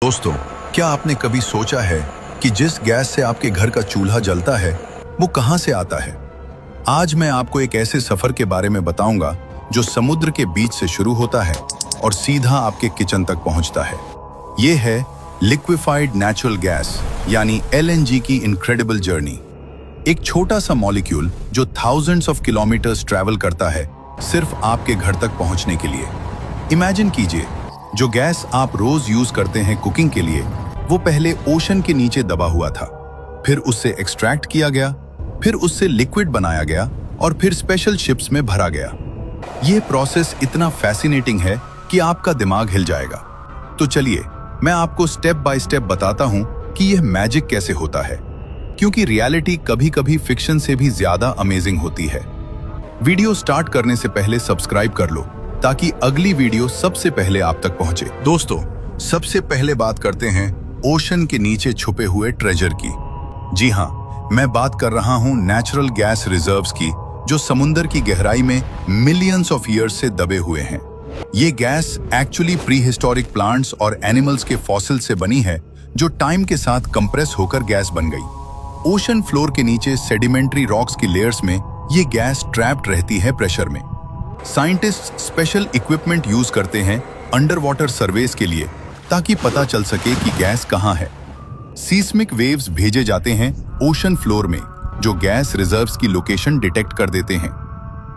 दोस्तों, क्या आपने कभी सोचा है कि जिस गैस से आपके घर का चूल्हा जलता है वो कहां से आता है? आज मैं आपको एक ऐसे सफर के बारे में बताऊंगा जो समुद्र के बीच से शुरू होता है और सीधा आपके किचन तक पहुंचता है। ये है लिक्विफाइड नेचुरल गैस यानी LNG की इनक्रेडिबल जर्नी। एक छोटा सा मॉलिक्यूल जो थाउजेंड्स ऑफ किलोमीटर्स ट्रैवल करता है सिर्फ आपके घर तक पहुंचने के लिए। इमेजिन कीजिए, जो गैस आप रोज यूज करते हैं कुकिंग के लिए, वो पहले ओशन के नीचे दबा हुआ था, फिर उससे एक्सट्रैक्ट किया गया, फिर उससे लिक्विड बनाया गया और फिर स्पेशल शिप्स में भरा गया। ये प्रोसेस इतना फैसिनेटिंग है कि आपका दिमाग हिल जाएगा। तो चलिए मैं आपको स्टेप बाय स्टेप बताता हूं कि यह मैजिक कैसे होता है, क्योंकि रियलिटी कभी कभी फिक्शन से भी ज्यादा अमेजिंग होती है। वीडियो स्टार्ट करने से पहले सब्सक्राइब कर लो ताकि अगली वीडियो सबसे पहले आप तक पहुंचे। दोस्तों, सबसे पहले बात करते हैं ओशन के नीचे छुपे हुए ट्रेजर की। जी हाँ, मैं बात कर रहा हूं नेचुरल गैस रिजर्व्स की, जो समुद्र की गहराई में मिलियंस ऑफ ईयर्स से दबे हुए हैं। ये gas actually pre historic plants और एनिमल्स के फॉसिल से बनी है, जो टाइम के साथ कंप्रेस होकर गैस बन गई। ओशन फ्लोर के नीचे सेडिमेंट्री रॉक्स की लेयर्स में ये गैस ट्रैप्ड रहती है प्रेशर में। साइंटिस्ट स्पेशल इक्विपमेंट यूज करते हैं अंडर वाटर सर्वेस के लिए, ताकि पता चल सके कि गैस कहां है। सीस्मिक वेव्स भेजे जाते हैं ओशन फ्लोर में, जो गैस रिजर्व्स की लोकेशन डिटेक्ट कर देते हैं।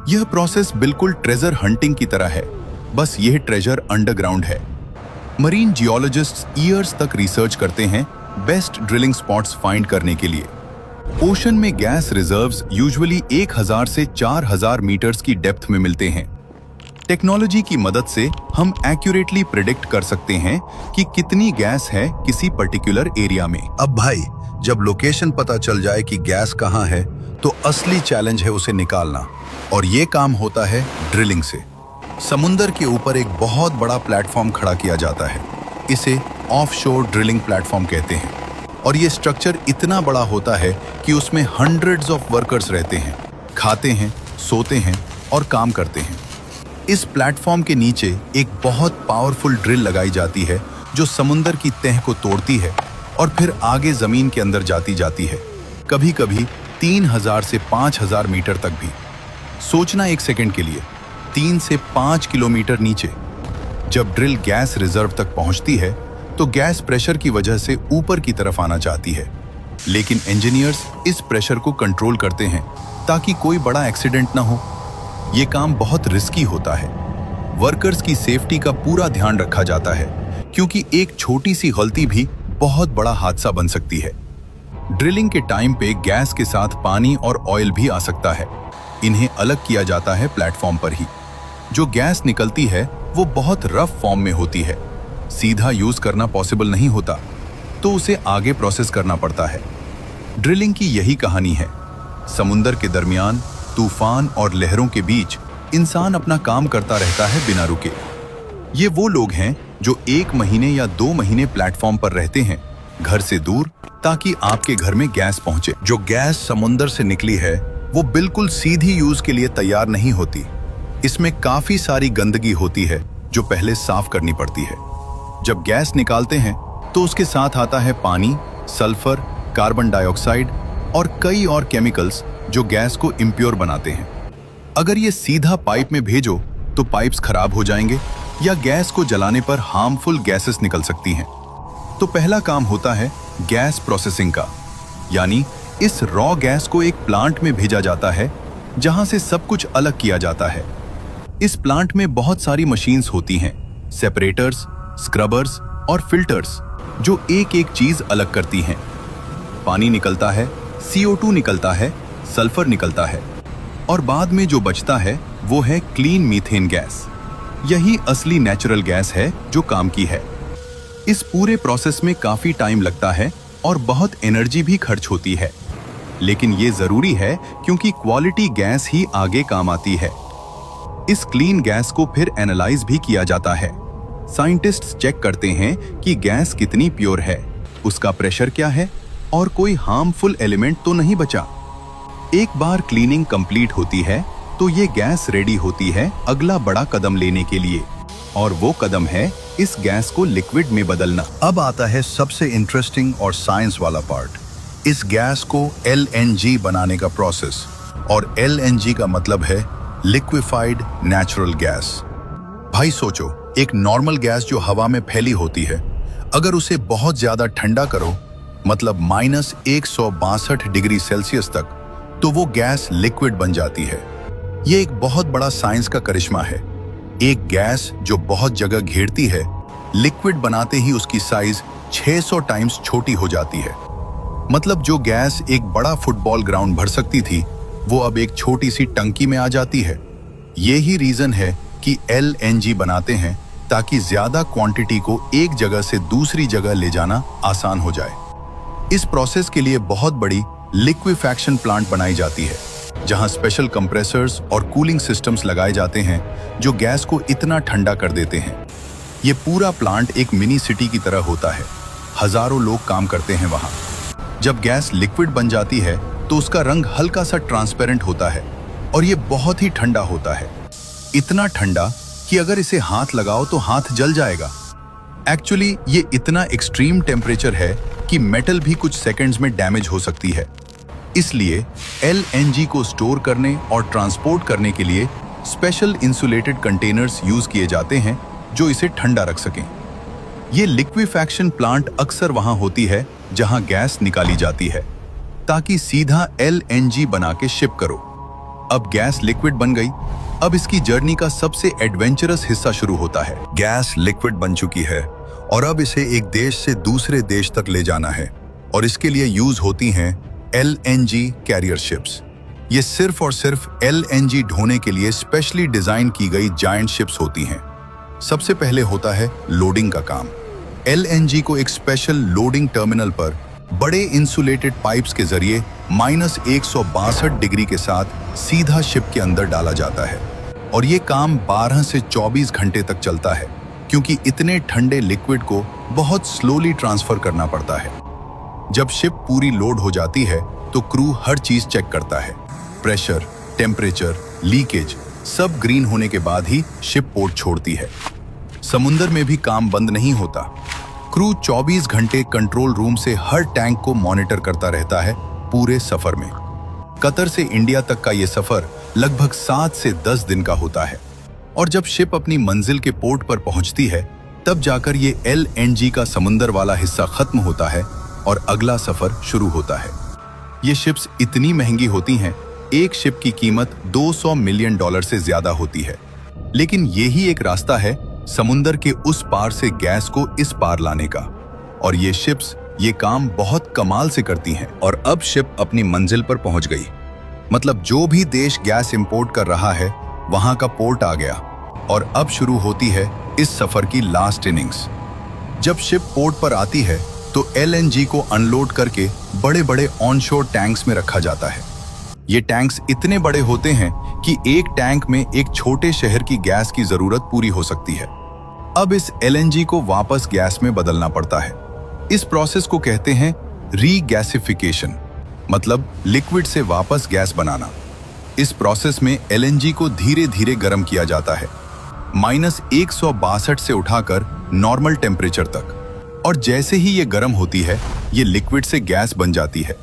यह प्रोसेस बिल्कुल ट्रेजर हंटिंग की तरह है, बस यह ट्रेजर अंडरग्राउंड है। मरीन जियोलॉजिस्ट्स ईयर्स तक रिसर्च करते हैं बेस्ट ड्रिलिंग स्पॉट्स फाइंड करने के लिए। ओशन में गैस रिजर्व्स यूजुअली 1000 से 4000 मीटर्स की डेप्थ में मिलते हैं। टेक्नोलॉजी की मदद से हम एक्यूरेटली प्रिडिक्ट कर सकते हैं कि कितनी गैस है किसी पर्टिकुलर एरिया में। अब भाई, जब लोकेशन पता चल जाए कि गैस कहाँ है, तो असली चैलेंज है उसे निकालना, और ये काम होता है ड्रिलिंग से। समुंदर के ऊपर एक बहुत बड़ा प्लेटफॉर्म खड़ा किया जाता है। इसे ऑफशोर ड्रिलिंग प्लेटफॉर्म कहते हैं, और ये स्ट्रक्चर इतना बड़ा होता है कि उसमें हंड्रेड्स ऑफ वर्कर्स रहते हैं, खाते हैं, सोते हैं और काम करते हैं। इस प्लेटफॉर्म के नीचे एक बहुत पावरफुल ड्रिल लगाई जाती है, जो समुंदर की तह को तोड़ती है और फिर आगे जमीन के अंदर जाती है, कभी कभी 3000 से 5000 मीटर तक भी। सोचना एक सेकंड के लिए, 3 से 5 किलोमीटर नीचे। जब ड्रिल गैस रिजर्व तक पहुंचती है तो गैस प्रेशर की वजह से ऊपर की तरफ आना चाहती है, लेकिन इंजीनियर्स इस प्रेशर को कंट्रोल करते हैं ताकि कोई बड़ा एक्सीडेंट ना हो। ये काम बहुत रिस्की होता है। वर्कर्स की सेफ्टी का पूरा ध्यान रखा जाता है, क्योंकि एक छोटी सी गलती भी बहुत बड़ा हादसा बन सकती है। ड्रिलिंग के टाइम पे गैस के साथ पानी और ऑयल भी आ सकता है। इन्हें अलग किया जाता है प्लेटफॉर्म पर ही। जो गैस निकलती है वो बहुत रफ फॉर्म में होती है, सीधा यूज करना पॉसिबल नहीं होता, तो उसे आगे प्रोसेस करना पड़ता है। ड्रिलिंग की यही कहानी है। समुंदर के दरमियान तूफान और लहरों के बीच इंसान अपना काम करता रहता है बिना रुके। ये वो लोग हैं जो 1 महीने या 2 महीने प्लेटफॉर्म पर रहते हैं, घर से दूर, ताकि आपके घर में गैस पहुंचे। जो गैस समुंदर से निकली है वो बिल्कुल सीधी यूज के लिए तैयार नहीं होती। इसमें काफी सारी गंदगी होती है जो पहले साफ करनी पड़ती है। जब गैस निकालते हैं तो उसके साथ आता है पानी, सल्फर, कार्बन डाइऑक्साइड और कई और केमिकल्स जो गैस को इम्प्योर बनाते हैं। अगर ये सीधा पाइप में भेजो तो पाइप्स खराब हो जाएंगे या गैस को जलाने पर हार्मफुल गैसेस निकल सकती हैं। तो पहला काम होता है गैस प्रोसेसिंग का, यानी इस रॉ गैस को एक प्लांट में भेजा जाता है जहां से सब कुछ अलग किया जाता है। इस प्लांट में बहुत सारी मशीन्स होती हैं, सेपरेटर्स, स्क्रबर्स और फिल्टर्स, जो एक एक चीज अलग करती हैं। पानी निकलता है, CO2 निकलता है, सल्फर निकलता है, और बाद में जो बचता है वो है क्लीन मीथेन गैस। यही असली नेचुरल गैस है जो काम की है। इस पूरे प्रोसेस में काफी टाइम लगता है और बहुत एनर्जी भी खर्च होती है, लेकिन ये जरूरी है क्योंकि क्वालिटी गैस ही आगे काम आती है। इस क्लीन गैस को फिर एनालाइज भी किया जाता है। साइंटिस्ट्स चेक करते हैं कि गैस कितनी प्योर है, उसका प्रेशर क्या है और कोई हार्मफुल एलिमेंट तो नहीं बचा। एक बार क्लीनिंग कंप्लीट होती है तो ये गैस रेडी होती है अगला बड़ा कदम लेने के लिए, और वो कदम है इस गैस को लिक्विड में बदलना। अब आता है सबसे इंटरेस्टिंग और साइंस वाला पार्ट, इस गैस को LNG बनाने का प्रोसेस। और LNG का मतलब है लिक्विफाइड नेचुरल गैस। भाई सोचो, एक नॉर्मल गैस जो हवा में फैली होती है, अगर उसे बहुत ज्यादा ठंडा करो, मतलब -162 डिग्री सेल्सियस तक, तो वो गैस लिक्विड बन जाती है। ये एक बहुत बड़ा साइंस का करिश्मा है। एक गैस जो बहुत जगह घेरती है, लिक्विड बनाते ही उसकी साइज 600 टाइम्स छोटी हो जाती है। मतलब जो गैस एक बड़ा फुटबॉल ग्राउंड भर सकती थी, वो अब एक छोटी सी टंकी में आ जाती है। यही रीजन है कि LNG बनाते हैं, ताकि ज्यादा क्वांटिटी को एक जगह से दूसरी जगह ले जाना आसान हो जाए। इस प्रोसेस के लिए बहुत बड़ी लिक्विफैक्शन प्लांट बनाई जाती है, जहां स्पेशल कंप्रेसर्स और कूलिंग सिस्टम्स लगाए जाते हैं जो गैस को इतना ठंडा कर देते हैं। ये पूरा प्लांट एक मिनी सिटी की तरह होता है। हजारों लोग काम करते हैं वहां। जब गैस लिक्विड बन जाती है तो उसका रंग हल्का सा ट्रांसपेरेंट होता है और ये बहुत ही ठंडा होता है। इतना ठंडा कि अगर इसे हाथ लगाओ तो हाथ जल जाएगा। एक्चुअली ये इतना एक्सट्रीम टेम्परेचर है कि मेटल भी कुछ सेकंड्स में डैमेज हो सकती है। इसलिए LNG को स्टोर करने और ट्रांसपोर्ट करने के लिए स्पेशल इंसुलेटेड कंटेनर्स यूज किए जाते हैं जो इसे ठंडा रख सकें। ये लिक्विफैक्शन प्लांट अक्सर वहां होती है जहां गैस निकाली जाती है, ताकि सीधा LNG बना के शिप करो। अब गैस लिक्विड बन गई। अब इसकी जर्नी का सबसे एडवेंचरस हिस्सा शुरू होता है। गैस लिक्विड बन चुकी है और अब इसे एक देश से दूसरे देश तक ले जाना है, और इसके लिए यूज होती हैं LNG कैरियर शिप्स। ये सिर्फ और सिर्फ LNG ढोने के लिए स्पेशली डिजाइन की गई जायंट शिप्स होती हैं। सबसे पहले होता है लोडिंग का काम। LNG को एक स्पेशल लोडिंग टर्मिनल पर बड़े इंसुलेटेड पाइप्स के जरिए -162 डिग्री के साथ सीधा शिप के अंदर डाला जाता है, और ये काम 12 से 24 घंटे तक चलता है, क्योंकि इतने ठंडे लिक्विड को बहुत स्लोली ट्रांसफर करना पड़ता है। जब शिप पूरी लोड हो जाती है तो क्रू हर चीज चेक करता है। प्रेशर, टेम्परेचर, लीकेज सब ग्रीन होने के बाद ही शिप पोर्ट छोड़ती है। समुंदर में भी काम बंद नहीं होता। क्रू 24 घंटे कंट्रोल रूम से हर टैंक को मॉनिटर करता रहता है पूरे सफर में। कतर से इंडिया तक का ये सफर लगभग 7 से 10 दिन का होता है, और जब शिप अपनी मंजिल के पोर्ट पर पहुंचती है, तब जाकर ये LNG का समुंदर वाला हिस्सा खत्म होता है और अगला सफर शुरू होता है। ये शिप्स इतनी महंगी होती हैं, एक शिप की कीमत $200 मिलियन से ज्यादा होती है। लेकिन यही एक रास्ता है समुंदर के उस पार से गैस को इस पार लाने का, और ये शिप्स ये काम बहुत कमाल से करती हैं। और अब शिप अपनी मंजिल पर पहुंच गई। मतलब जो भी देश गैस इंपोर्ट कर रहा है, वहां का पोर्ट आ गया, और अब शुरू होती है इस सफर की लास्ट इनिंग्स। जब शिप पोर्ट पर आती है तो LNG को अनलोड करके बड़े बड़े ऑनशोर टैंक्स में रखा जाता है। ये टैंक्स इतने बड़े होते हैं कि एक टैंक में एक छोटे शहर की गैस की जरूरत पूरी हो सकती है। अब इस LNG को वापस गैस में बदलना पड़ता है। इस प्रोसेस को कहते हैं रीगैसिफिकेशन, मतलब लिक्विड से वापस गैस बनाना। इस प्रोसेस में LNG को धीरे धीरे गर्म किया जाता है, -162 से उठाकर नॉर्मल टेम्परेचर तक, और जैसे ही ये गर्म होती है, ये लिक्विड से गैस बन जाती है।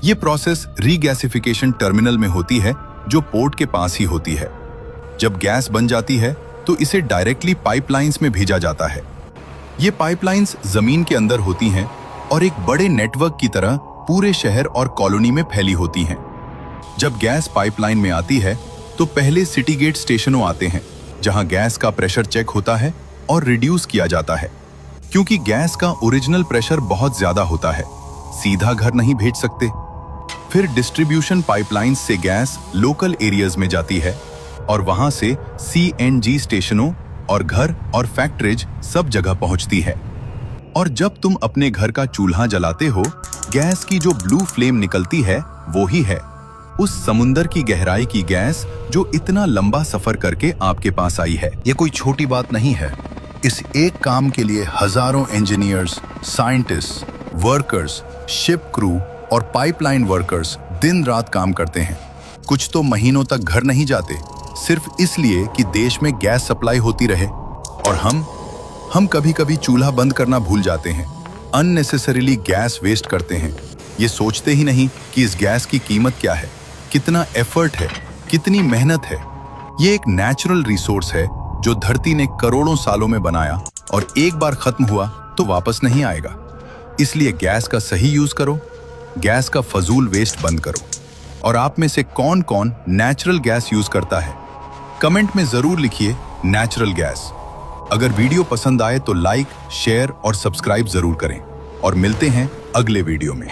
ये प्रोसेस रीगैसिफिकेशन टर्मिनल में होती है, जो पोर्ट के पास ही होती है। जब गैस बन जाती है तो इसे डायरेक्टली पाइपलाइंस में भेजा जाता है। ये पाइपलाइंस जमीन के अंदर होती हैं और एक बड़े नेटवर्क की तरह पूरे शहर और कॉलोनी में फैली होती हैं। जब गैस पाइपलाइन में आती है तो पहले सिटी गेट स्टेशनों आते हैं, जहां गैस का प्रेशर चेक होता है और रिड्यूस किया जाता है, क्योंकि गैस का ओरिजिनल प्रेशर बहुत ज्यादा होता है, सीधा घर नहीं भेज सकते। फिर डिस्ट्रीब्यूशन पाइपलाइंस से गैस लोकल एरियाज में जाती है, और वहां से CNG स्टेशनों और घर और फैक्ट्रीज सब जगह पहुंचती है। और जब तुम अपने घर का चूल्हा जलाते हो, गैस की जो ब्लू फ्लेम निकलती है, वो ही है उस समुंदर की गहराई की गैस जो इतना लंबा सफर करके आपके पास आई है। ये कोई छोटी बात नहीं है। इस एक काम के लिए हजारों engineers, scientist, workers, ship crew और पाइपलाइन वर्कर्स दिन रात काम करते हैं। कुछ तो महीनों तक घर नहीं जाते, सिर्फ इसलिए कि देश में गैस सप्लाई होती रहे। और हम कभी कभी चूल्हा बंद करना भूल जाते हैं, अननेसेसरीली गैस वेस्ट करते हैं, ये सोचते ही नहीं कि इस गैस की कीमत क्या है, कितना एफर्ट है, कितनी मेहनत है। ये एक नेचुरल रिसोर्स है जो धरती ने करोड़ों सालों में बनाया और एक बार खत्म हुआ तो वापस नहीं आएगा। इसलिए गैस का सही यूज करो, गैस का फजूल वेस्ट बंद करो। और आप में से कौन कौन नेचुरल गैस यूज करता है, कमेंट में जरूर लिखिए नेचुरल गैस। अगर वीडियो पसंद आए तो लाइक, शेयर और सब्सक्राइब जरूर करें और मिलते हैं अगले वीडियो में।